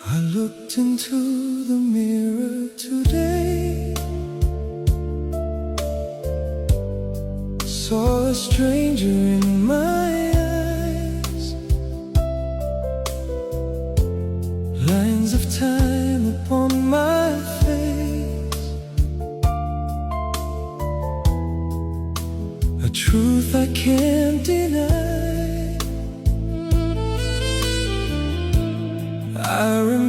I looked into the mirror today, saw a stranger in my eyes, lines of time upon my face, a truth I can't deny. I remember